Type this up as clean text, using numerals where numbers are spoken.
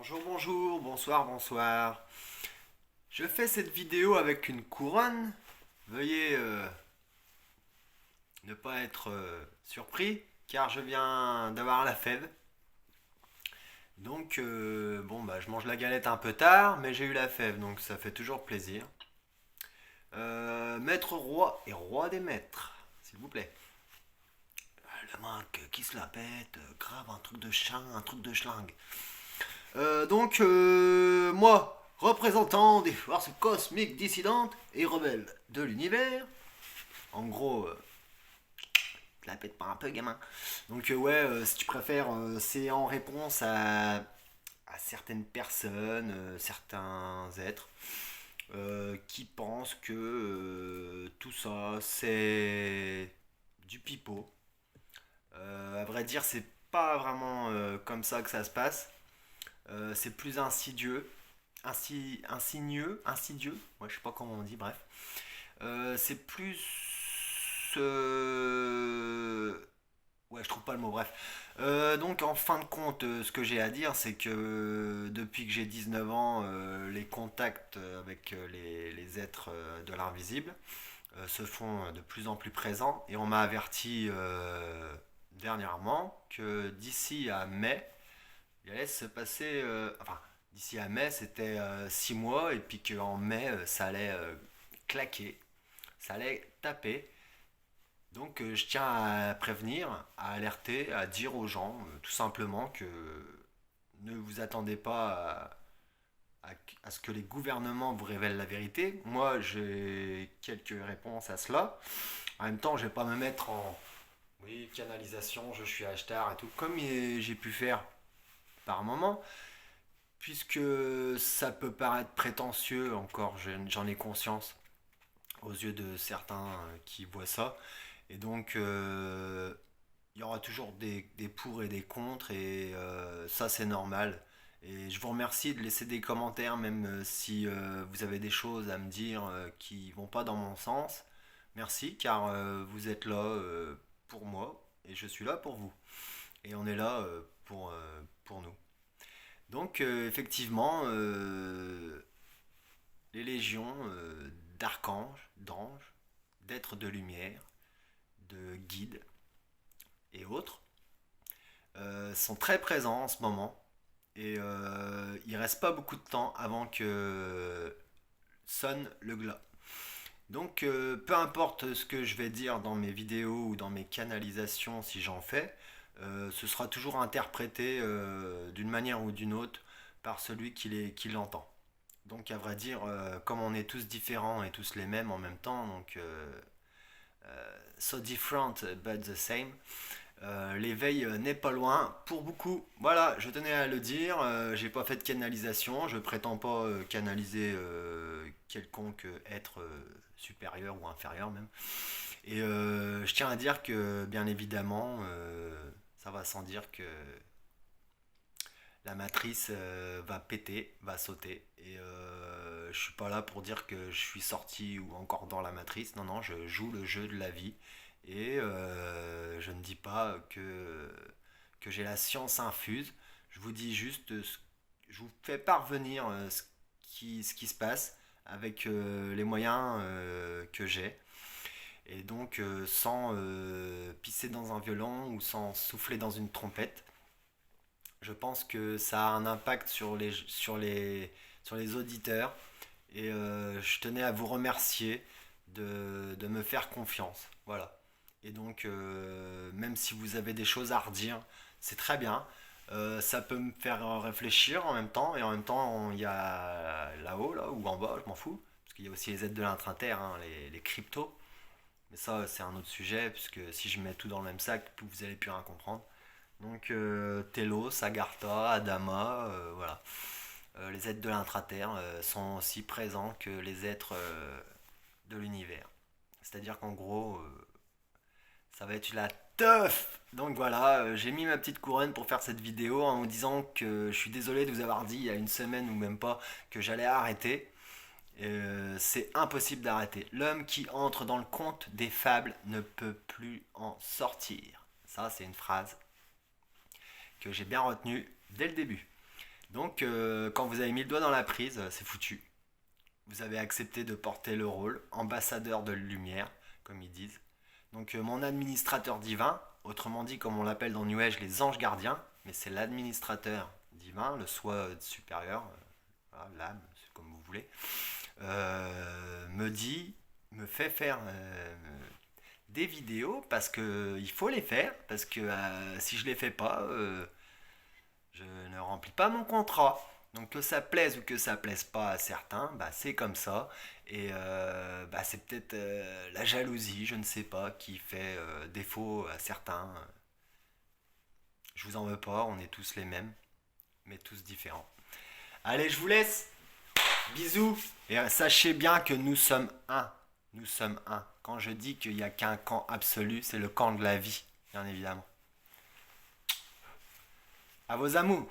Bonjour, bonjour, bonsoir, bonsoir. Je fais cette vidéo avec une couronne. Veuillez ne pas être surpris car je viens d'avoir la fève. Donc, je mange la galette un peu tard, mais j'ai eu la fève, donc ça fait toujours plaisir. Maître roi et roi des maîtres, s'il vous plaît. Le mec qui se la pète, grave un truc de chien, un truc de schlingue. Moi, représentant des forces cosmiques dissidentes et rebelles de l'univers, en gros, la pète pas un peu, gamin. Si tu préfères, c'est en réponse à certaines personnes, certains êtres, qui pensent que tout ça, c'est du pipeau. À vrai dire, c'est pas vraiment comme ça que ça se passe. C'est plus insidieux, insidieux, ouais, je sais pas comment on dit, bref. C'est plus. Ouais, je trouve pas le mot, bref. Donc, en fin de compte, ce que j'ai à dire, c'est que depuis que j'ai 19 ans, les contacts avec les êtres de l'invisible se font de plus en plus présents. Et on m'a averti dernièrement que d'ici à mai, il allait se passer. D'ici à mai, c'était 6 mois, et puis qu'en mai, ça allait claquer, ça allait taper. Donc, je tiens à prévenir, à alerter, à dire aux gens, tout simplement, que ne vous attendez pas à ce que les gouvernements vous révèlent la vérité. Moi, j'ai quelques réponses à cela. En même temps, je vais pas me mettre en oui, canalisation, je suis hashtag et tout, comme j'ai pu faire par moment. Puisque ça peut paraître prétentieux, encore j'en ai conscience aux yeux de certains qui voient ça. Et donc, il y aura toujours des pour et des contre, et ça c'est normal. Et je vous remercie de laisser des commentaires, même si vous avez des choses à me dire qui vont pas dans mon sens. Merci, car vous êtes là pour moi, et je suis là pour vous. Et on est là pour nous. Donc effectivement, les légions d'archanges, d'anges, d'êtres de lumière, de guides et autres sont très présents en ce moment. Et il reste pas beaucoup de temps avant que sonne le glas. Donc peu importe ce que je vais dire dans mes vidéos ou dans mes canalisations si j'en fais, ce sera toujours interprété d'une manière ou d'une autre par celui qui l'entend. Donc à vrai dire, comme on est tous différents et tous les mêmes en même temps, donc so different but the same, l'éveil n'est pas loin pour beaucoup. Voilà, je tenais à le dire. J'ai pas fait de canalisation, je prétends pas canaliser quelconque être supérieur ou inférieur même. Et je tiens à dire que bien évidemment, ça va sans dire que la matrice va péter, va sauter. Et je suis pas là pour dire que je suis sorti ou encore dans la matrice. Non, non, je joue le jeu de la vie. Et je ne dis pas que j'ai la science infuse. Je vous dis juste, je vous fais parvenir ce qui se passe avec les moyens que j'ai. Et donc sans pisser dans un violon ou sans souffler dans une trompette. Je pense que ça a un impact sur les auditeurs. Et je tenais à vous remercier de me faire confiance. Voilà. Et donc, même si vous avez des choses à redire, c'est très bien. Ça peut me faire réfléchir en même temps. Et en même temps, il y a là-haut, là, ou en bas, je m'en fous. Parce qu'il y a aussi les aides de l'intra-terre, hein, les cryptos. Mais ça, c'est un autre sujet, puisque si je mets tout dans le même sac, vous allez plus rien comprendre. Donc Telos, Agartha, Adama, voilà. Les êtres de l'intraterre sont aussi présents que les êtres de l'univers. C'est-à-dire qu'en gros, ça va être la teuf. Donc voilà, j'ai mis ma petite couronne pour faire cette vidéo en vous disant que je suis désolé de vous avoir dit il y a une semaine ou même pas que j'allais arrêter. C'est impossible d'arrêter. L'homme qui entre dans le conte des fables ne peut plus en sortir. Ça, c'est une phrase que j'ai bien retenue dès le début. Donc, quand vous avez mis le doigt dans la prise, c'est foutu. Vous avez accepté de porter le rôle, ambassadeur de lumière, comme ils disent. Donc, mon administrateur divin, autrement dit, comme on l'appelle dans New Age, les anges gardiens, mais c'est l'administrateur divin, le soi supérieur, voilà, l'âme, c'est comme vous voulez, me dit, me fait faire des vidéos parce que il faut les faire, parce que si je les fais pas, je ne remplis pas mon contrat. Donc que ça plaise ou que ça plaise pas à certains, bah, c'est comme ça. Et bah, c'est peut-être la jalousie, je ne sais pas, qui fait défaut à certains. Je vous en veux pas, on est tous les mêmes, mais tous différents. Allez, je vous laisse. Bisous. Et sachez bien que nous sommes un. Nous sommes un. Quand je dis qu'il n'y a qu'un camp absolu, c'est le camp de la vie, bien évidemment. À vos amours.